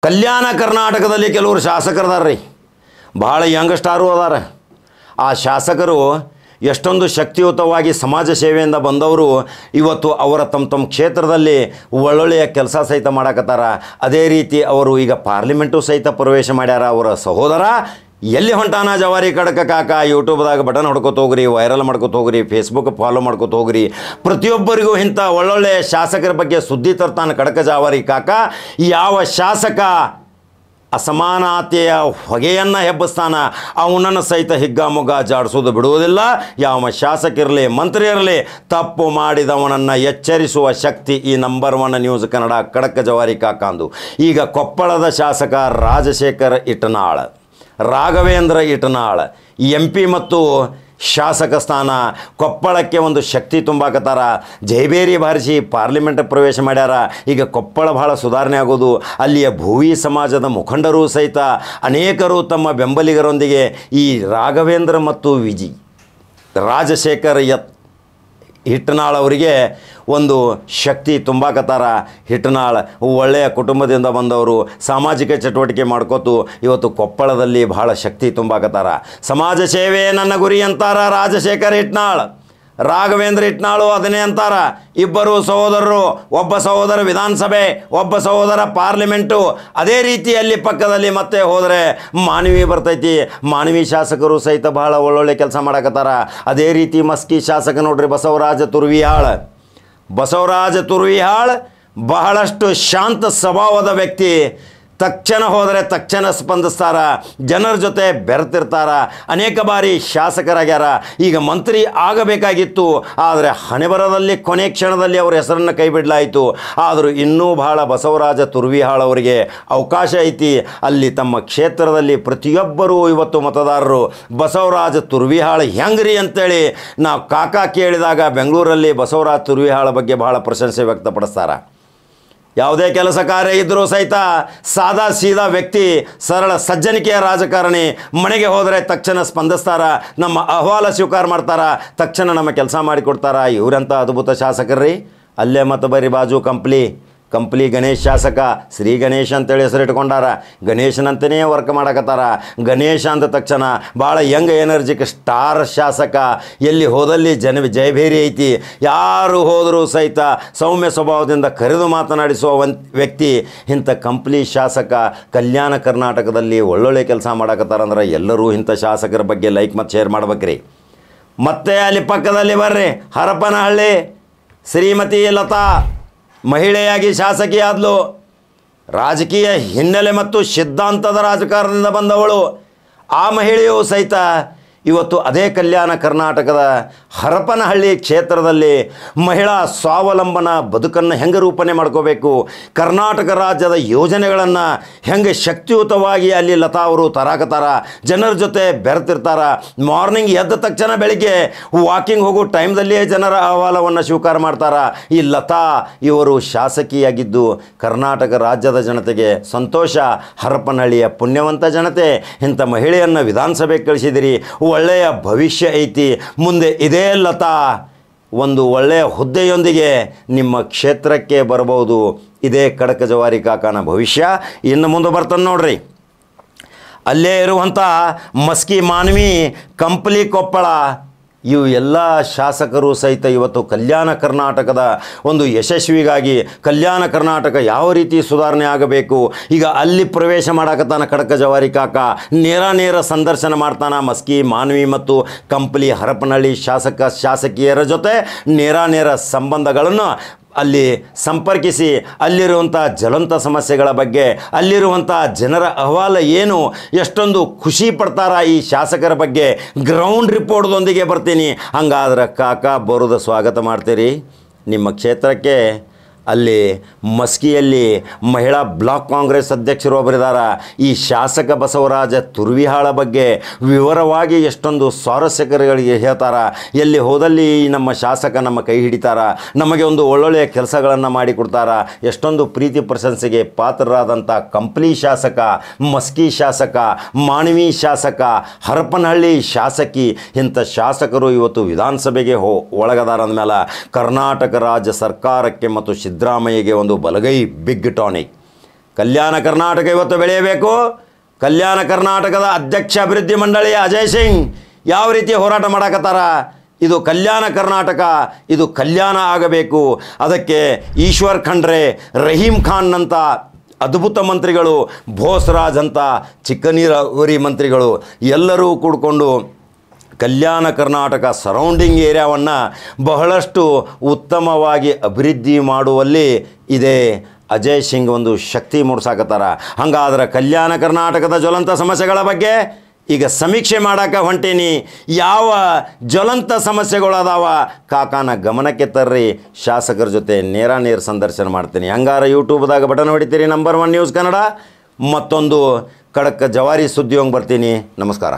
ಕಲ್ಯಾಣ ಕರ್ನಾಟಕದಲ್ಲಿ ಕೆಲವರು ಶಾಸಕರದಾರ್ರಿ, ಭಾಳ ಯಂಗ್ ಸ್ಟಾರು ಅದಾರ. ಆ ಶಾಸಕರು ಎಷ್ಟೊಂದು ಶಕ್ತಿಯುತವಾಗಿ ಸಮಾಜ ಸೇವೆಯಿಂದ ಬಂದವರು ಇವತ್ತು ಅವರ ತಮ್ಮ ಕ್ಷೇತ್ರದಲ್ಲಿ ಒಳ್ಳೊಳ್ಳೆಯ ಕೆಲಸ ಸಹಿತ ಮಾಡಕತ್ತಾರ. ಅದೇ ರೀತಿ ಅವರು ಈಗ ಪಾರ್ಲಿಮೆಂಟು ಸಹಿತ ಪ್ರವೇಶ ಮಾಡ್ಯಾರ. ಅವರ ಸಹೋದರ ಎಲ್ಲಿ ಹೊಂಟಾನ ಜವಾರಿ ಕಡಕ ಕಾಕ, ಯೂಟ್ಯೂಬ್ದಾಗ ಬಟನ್ ಹೊಡ್ಕೊತ ಹೋಗ್ರಿ, ವೈರಲ್ ಮಾಡ್ಕೊತ ಹೋಗ್ರಿ, ಫೇಸ್ಬುಕ್ ಫಾಲೋ ಮಾಡ್ಕೊತ ಹೋಗ್ರಿ. ಪ್ರತಿಯೊಬ್ಬರಿಗೂ ಇಂಥ ಒಳ್ಳೊಳ್ಳೆಯ ಶಾಸಕರ ಬಗ್ಗೆ ಸುದ್ದಿ ತರ್ತಾನೆ ಕಡಕ ಜವಾರಿ ಕಾಕ. ಯಾವ ಶಾಸಕ ಅಸಮಾನತೆಯ ಹೊಗೆಯನ್ನು ಹೆಬ್ಬಿಸ್ತಾನ ಅವನನ್ನು ಸಹಿತ ಹಿಗ್ಗಾಮುಗ್ಗ ಜಾಡಿಸೋದು ಬಿಡುವುದಿಲ್ಲ. ಯಾವ ಶಾಸಕ ಇರಲಿ, ಮಂತ್ರಿ ಇರಲಿ, ತಪ್ಪು ಮಾಡಿದವನನ್ನು ಎಚ್ಚರಿಸುವ ಶಕ್ತಿ ಈ ನಂಬರ್ 1 ನ್ಯೂಸ್ ಕನ್ನಡ ಕಡಕ ಜವಾರಿ ಕಾಕಂದು. ಈಗ ಕೊಪ್ಪಳದ ಶಾಸಕ ರಾಜಶೇಖರ್ ಇಟನಾಳ್, ರಾಘವೇಂದ್ರ ಇಟನಾಳ್ MP ಮತ್ತು ಶಾಸಕ ಸ್ಥಾನ ಕೊಪ್ಪಳಕ್ಕೆ ಒಂದು ಶಕ್ತಿ ತುಂಬಾಕತ್ತಾರ. ಜೈಬೇರಿ ಬಾರಿಸಿ ಪಾರ್ಲಿಮೆಂಟ್ ಪ್ರವೇಶ ಮಾಡ್ಯಾರ. ಈಗ ಕೊಪ್ಪಳ ಭಾಳ ಸುಧಾರಣೆ ಆಗೋದು. ಅಲ್ಲಿಯ ಭೂವಿ ಸಮಾಜದ ಮುಖಂಡರು ಸಹಿತ ಅನೇಕರು ತಮ್ಮ ಬೆಂಬಲಿಗರೊಂದಿಗೆ ಈ ರಾಘವೇಂದ್ರ ಮತ್ತು ರಾಜಶೇಖರ್ ಹಿಟ್ನಾಳ್ ಅವರಿಗೆ ಒಂದು ಶಕ್ತಿ ತುಂಬಾಕತ್ತಾರ. ಹಿಟ್ನಾಳ್ ಒಳ್ಳೆಯ ಕುಟುಂಬದಿಂದ ಬಂದವರು, ಸಾಮಾಜಿಕ ಚಟುವಟಿಕೆ ಮಾಡ್ಕೋತು ಇವತ್ತು ಕೊಪ್ಪಳದಲ್ಲಿ ಭಾಳ ಶಕ್ತಿ ತುಂಬಾಕತ್ತಾರ. ಸಮಾಜ ಸೇವೆ ನನ್ನ ಗುರಿ ಅಂತಾರ ರಾಜಶೇಖರ್ ಹಿಟ್ನಾಳ್. ರಾಘವೇಂದ್ರ ಹಿಟ್ನಾಳು ಅದನ್ನೇ ಅಂತಾರ. ಇಬ್ಬರು ಸಹೋದರರು, ಒಬ್ಬ ಸಹೋದರ ವಿಧಾನಸಭೆ, ಒಬ್ಬ ಸಹೋದರ ಪಾರ್ಲಿಮೆಂಟು. ಅದೇ ರೀತಿಯಲ್ಲಿ ಪಕ್ಕದಲ್ಲಿ ಮತ್ತೆ ಹೋದರೆ ಮಾನವಿ ಬರ್ತೈತಿ. ಮಾನವಿ ಶಾಸಕರು ಸಹಿತ ಭಾಳ ಒಳ್ಳೊಳ್ಳೆ ಕೆಲಸ ಮಾಡಕತ್ತಾರ. ಅದೇ ರೀತಿ ಮಸ್ಕಿ ಶಾಸಕ ನೋಡ್ರಿ ಬಸವರಾಜ ತುರ್ವಿಹಾಳ್. ಬಸವರಾಜ ತುರ್ವಿಹಾಳ್ ಬಹಳಷ್ಟು ಶಾಂತ ಸ್ವಭಾವದ ವ್ಯಕ್ತಿ. ತಕ್ಷಣ ಹೋದರೆ ತಕ್ಷಣ ಸ್ಪಂದಿಸ್ತಾರ, ಜನರ ಜೊತೆ ಬೆರೆತಿರ್ತಾರ. ಅನೇಕ ಬಾರಿ ಶಾಸಕರಾಗ್ಯಾರ. ಈಗ ಮಂತ್ರಿ ಆಗಬೇಕಾಗಿತ್ತು, ಆದರೆ ಹಣೆಬರದಲ್ಲಿ ಕೊನೆ ಕ್ಷಣದಲ್ಲಿ ಅವರ ಹೆಸರನ್ನು ಕೈ ಬಿಡಲಾಯಿತು. ಆದರೂ ಇನ್ನೂ ಭಾಳ ಬಸವರಾಜ ತುರ್ವಿಹಾಳ್ ಅವರಿಗೆ ಅವಕಾಶ ಐತಿ. ಅಲ್ಲಿ ತಮ್ಮ ಕ್ಷೇತ್ರದಲ್ಲಿ ಪ್ರತಿಯೊಬ್ಬರೂ ಇವತ್ತು ಮತದಾರರು ಬಸವರಾಜ ತುರ್ವಿಹಾಳ್ ಹೆಂಗ್ರಿ ಅಂತೇಳಿ ನಾವು ಕಾಕಾ ಕೇಳಿದಾಗ ಬೆಂಗಳೂರಲ್ಲಿ ಬಸವರಾಜ ತುರ್ವಿಹಾಳ್ ಬಗ್ಗೆ ಭಾಳ ಪ್ರಶಂಸೆ ವ್ಯಕ್ತಪಡಿಸ್ತಾರ. ಯಾವುದೇ ಕೆಲಸ ಕಾರ್ಯ ಇದ್ದರೂ ಸಹಿತ ಸಾದಾ ಸೀದಾ ವ್ಯಕ್ತಿ, ಸರಳ ಸಜ್ಜನಿಕೆಯ ರಾಜಕಾರಣಿ. ಮನೆಗೆ ಹೋದರೆ ತಕ್ಷಣ ಸ್ಪಂದಿಸ್ತಾರ, ನಮ್ಮ ಅಹವಾಲ ಸ್ವೀಕಾರ ಮಾಡ್ತಾರ, ತಕ್ಷಣ ನಮ್ಮ ಕೆಲಸ ಮಾಡಿಕೊಡ್ತಾರ. ಇವರಂಥ ಅದ್ಭುತ ಶಾಸಕರ್ರಿ. ಅಲ್ಲೇ ಮತ್ತು ಬರೀ ಬಾಜು ಕಂಪ್ಲಿ ಗಣೇಶ್ ಶಾಸಕ, ಶ್ರೀ ಗಣೇಶ್ ಅಂತೇಳಿ ಹೆಸರಿಟ್ಕೊಂಡಾರ. ಗಣೇಶನಂತನೇ ವರ್ಕ್ ಮಾಡಕತ್ತಾರ. ಗಣೇಶ ಅಂದ ತಕ್ಷಣ ಭಾಳ ಯಂಗ್ ಎನರ್ಜಿಕ್ ಸ್ಟಾರ್ ಶಾಸಕ. ಎಲ್ಲಿ ಹೋದಲ್ಲಿ ಜಯಭೇರಿ ಐತಿ. ಯಾರು ಹೋದರೂ ಸಹಿತ ಸೌಮ್ಯ ಸ್ವಭಾವದಿಂದ ಕರೆದು ಮಾತನಾಡಿಸುವ ವ್ಯಕ್ತಿ. ಇಂಥ ಕಂಪ್ಲಿ ಶಾಸಕ ಕಲ್ಯಾಣ ಕರ್ನಾಟಕದಲ್ಲಿ ಒಳ್ಳೊಳ್ಳೆ ಕೆಲಸ ಮಾಡಕತ್ತಾರಂದ್ರೆ ಎಲ್ಲರೂ ಇಂಥ ಶಾಸಕರ ಬಗ್ಗೆ ಲೈಕ್ ಮತ್ತು ಶೇರ್ ಮಾಡ್ಬೇಕ್ರಿ. ಮತ್ತೆ ಅಲ್ಲಿ ಪಕ್ಕದಲ್ಲಿ ಬರ್ರಿ ಹರಪನಹಳ್ಳಿ ಶ್ರೀಮತಿ ಲತಾ ಮಹಿಳೆಯಾಗಿ ಶಾಸಕಿಯಾದಳು. ರಾಜಕೀಯ ಹಿನ್ನೆಲೆ ಮತ್ತು ಸಿದ್ಧಾಂತದ ರಾಜಕಾರಣದಿಂದ ಬಂದವಳು. ಆ ಮಹಿಳೆಯೂ ಸಹಿತ ಇವತ್ತು ಅದೇ ಕಲ್ಯಾಣ ಕರ್ನಾಟಕದ ಹರಪನಹಳ್ಳಿ ಕ್ಷೇತ್ರದಲ್ಲಿ ಮಹಿಳಾ ಸ್ವಾವಲಂಬನ ಬದುಕನ್ನು ಹೆಂಗೆ ರೂಪಣೆ ಮಾಡ್ಕೋಬೇಕು, ಕರ್ನಾಟಕ ರಾಜ್ಯದ ಯೋಜನೆಗಳನ್ನು ಹೆಂಗೆ ಶಕ್ತಿಯುತವಾಗಿ ಅಲ್ಲಿ ಲತಾ ಅವರು ತರಾಕತ್ತಾರ. ಜನರ ಜೊತೆ ಬೆರೆತಿರ್ತಾರ. ಮಾರ್ನಿಂಗ್ ಎದ್ದ ತಕ್ಷಣ ಬೆಳಿಗ್ಗೆ ವಾಕಿಂಗ್ ಹೋಗೋ ಟೈಮ್ದಲ್ಲಿಯೇ ಜನರ ಅಹವಾಲವನ್ನು ಸ್ವೀಕಾರ ಮಾಡ್ತಾರ. ಈ ಲತಾ ಇವರು ಶಾಸಕಿಯಾಗಿದ್ದು ಕರ್ನಾಟಕ ರಾಜ್ಯದ ಜನತೆಗೆ ಸಂತೋಷ. ಹರಪನಹಳ್ಳಿಯ ಪುಣ್ಯವಂತ ಜನತೆ, ಇಂಥ ಮಹಿಳೆಯನ್ನು ವಿಧಾನಸಭೆಗೆ ಕಳಿಸಿದಿರಿ. ಒಳ್ಳೆಯ ಭವಿಷ್ಯ ಐತಿ. ಮುಂದೆ ಇದೇ ಲತಾ ಒಂದು ಒಳ್ಳೆಯ ಹುದ್ದೆಯೊಂದಿಗೆ ನಿಮ್ಮ ಕ್ಷೇತ್ರಕ್ಕೆ ಬರಬಹುದು. ಇದೇ ಕಡಕ ಜವಾರಿ ಕಾಕನ ಭವಿಷ್ಯ. ಇನ್ನು ಮುಂದೆ ಬರ್ತಾನೆ ನೋಡ್ರಿ. ಅಲ್ಲೇ ಇರುವಂಥ ಮಸ್ಕಿ ಮಾನವಿ, ಕಂಪ್ಲಿ ಕೊಪ್ಪಳ, ಇವು ಎಲ್ಲ ಶಾಸಕರು ಸಹಿತ ಇವತ್ತು ಕಲ್ಯಾಣ ಕರ್ನಾಟಕದ ಒಂದು ಯಶಸ್ವಿಗಾಗಿ ಕಲ್ಯಾಣ ಕರ್ನಾಟಕ ಯಾವ ರೀತಿ ಸುಧಾರಣೆ ಆಗಬೇಕು, ಈಗ ಅಲ್ಲಿ ಪ್ರವೇಶ ಮಾಡಕತ್ತಾನ ಕಡಕ ಜವಾರಿ ಕಾಕ. ನೇರ ಸಂದರ್ಶನ ಮಾಡ್ತಾನ ಮಸ್ಕಿ ಮಾನವಿ ಮತ್ತು ಕಂಪ್ಲಿ ಹರಪನಹಳ್ಳಿ ಶಾಸಕಿಯರ ಜೊತೆ ನೇರ ಸಂಬಂಧಗಳನ್ನು ಅಲ್ಲಿ ಸಂಪರ್ಕಿಸಿ ಅಲ್ಲಿರುವಂಥ ಜ್ವಲಂತ ಸಮಸ್ಯೆಗಳ ಬಗ್ಗೆ, ಅಲ್ಲಿರುವಂಥ ಜನರ ಅಹವಾಲ ಏನು, ಎಷ್ಟೊಂದು ಖುಷಿ ಪಡ್ತಾರ ಈ ಶಾಸಕರ ಬಗ್ಗೆ ಗ್ರೌಂಡ್ ರಿಪೋರ್ಟ್ದೊಂದಿಗೆ ಬರ್ತೀನಿ. ಹಂಗಾದ್ರೆ ಕಾಕ ಬರೋದು ಸ್ವಾಗತ ಮಾಡ್ತೀರಿ ನಿಮ್ಮ ಕ್ಷೇತ್ರಕ್ಕೆ. ಅಲ್ಲಿ ಮಸ್ಕಿಯಲ್ಲಿ ಮಹಿಳಾ ಬ್ಲಾಕ್ ಕಾಂಗ್ರೆಸ್ ಅಧ್ಯಕ್ಷರು ಒಬ್ಬರಿದ್ದಾರೆ. ಈ ಶಾಸಕ ಬಸವರಾಜ ತುರ್ವಿಹಾಳ ಬಗ್ಗೆ ವಿವರವಾಗಿ ಎಷ್ಟೊಂದು ಸ್ವಾರಸ್ಯಕರಗಳಿಗೆ ಹೇಳ್ತಾರ. ಎಲ್ಲಿ ಹೋದಲ್ಲಿ ನಮ್ಮ ಶಾಸಕ ನಮ್ಮ ಕೈ ಹಿಡಿತಾರ, ನಮಗೆ ಒಂದು ಒಳ್ಳೊಳ್ಳೆಯ ಕೆಲಸಗಳನ್ನು ಮಾಡಿಕೊಡ್ತಾರ. ಎಷ್ಟೊಂದು ಪ್ರೀತಿ ಪ್ರಶಂಸೆಗೆ ಪಾತ್ರರಾದಂಥ ಕಂಪ್ಲಿ ಶಾಸಕ, ಮಸ್ಕಿ ಶಾಸಕ, ಮಾನವಿ ಶಾಸಕ, ಹರಪನಹಳ್ಳಿ ಶಾಸಕಿ, ಇಂಥ ಶಾಸಕರು ಇವತ್ತು ವಿಧಾನಸಭೆಗೆ ಒಳಗದಾರ ಅಂದಮೇಲೆ ಕರ್ನಾಟಕ ರಾಜ್ಯ ಸರ್ಕಾರಕ್ಕೆ ಮತ್ತು ಸಿದ್ದರಾಮಯ್ಯಗೆ ಒಂದು ಬಲಗೈ ಬಿಗ್ ಟಾನಿಕ್. ಕಲ್ಯಾಣ ಕರ್ನಾಟಕ ಇವತ್ತು ಬೆಳೆಯಬೇಕು. ಕಲ್ಯಾಣ ಕರ್ನಾಟಕದ ಅಧ್ಯಕ್ಷ ಅಭಿವೃದ್ಧಿ ಮಂಡಳಿ ಅಜಯ್ ಸಿಂಗ್ ಯಾವ ರೀತಿ ಹೋರಾಟ ಮಾಡಕತ್ತಾರ, ಇದು ಕಲ್ಯಾಣ ಕರ್ನಾಟಕ, ಇದು ಕಲ್ಯಾಣ ಆಗಬೇಕು. ಅದಕ್ಕೆ ಈಶ್ವರ್ ಖಂಡ್ರೆ, ರಹೀಮ್ ಖಾನ್ನಂಥ ಅದ್ಭುತ ಮಂತ್ರಿಗಳು, ಬೋಸ್ರಾಜ್ ಅಂತ ಚಿಕ್ಕ ನೀರಾವರಿ ಮಂತ್ರಿಗಳು ಎಲ್ಲರೂ ಕೂಡಿಕೊಂಡು ಕಲ್ಯಾಣ ಕರ್ನಾಟಕ ಸರೌಂಡಿಂಗ್ ಏರಿಯಾವನ್ನು ಬಹಳಷ್ಟು ಉತ್ತಮವಾಗಿ ಅಭಿವೃದ್ಧಿ ಮಾಡುವಲ್ಲಿ ಇದೆ ಅಜಯ್ ಸಿಂಗ್ ಒಂದು ಶಕ್ತಿ ಮೂಡಿಸಾಕತ್ತಾರ. ಹಂಗಾದ್ರೆ ಕಲ್ಯಾಣ ಕರ್ನಾಟಕದ ಜ್ವಲಂತ ಸಮಸ್ಯೆಗಳ ಬಗ್ಗೆ ಈಗ ಸಮೀಕ್ಷೆ ಮಾಡೋಕೆ ಹೊಂಟೀನಿ. ಯಾವ ಜ್ವಲಂತ ಸಮಸ್ಯೆಗಳು ಅದಾವ ಕಾಕಾನ ಗಮನಕ್ಕೆ ತರ್ರಿ, ಶಾಸಕರ ಜೊತೆ ನೇರ ಸಂದರ್ಶನ ಮಾಡ್ತೀನಿ. ಹಂಗಾರೆ ಯೂಟ್ಯೂಬ್ದಾಗ ಬಟನ್ ಹೊಡಿತೀರಿ ನಂಬರ್ 1 ನ್ಯೂಸ್ ಕನ್ನಡ. ಮತ್ತೊಂದು ಖಡಕ್ ಜವಾರಿ ಸುದ್ದಿ ಹೋಗಿ ಬರ್ತೀನಿ. ನಮಸ್ಕಾರ.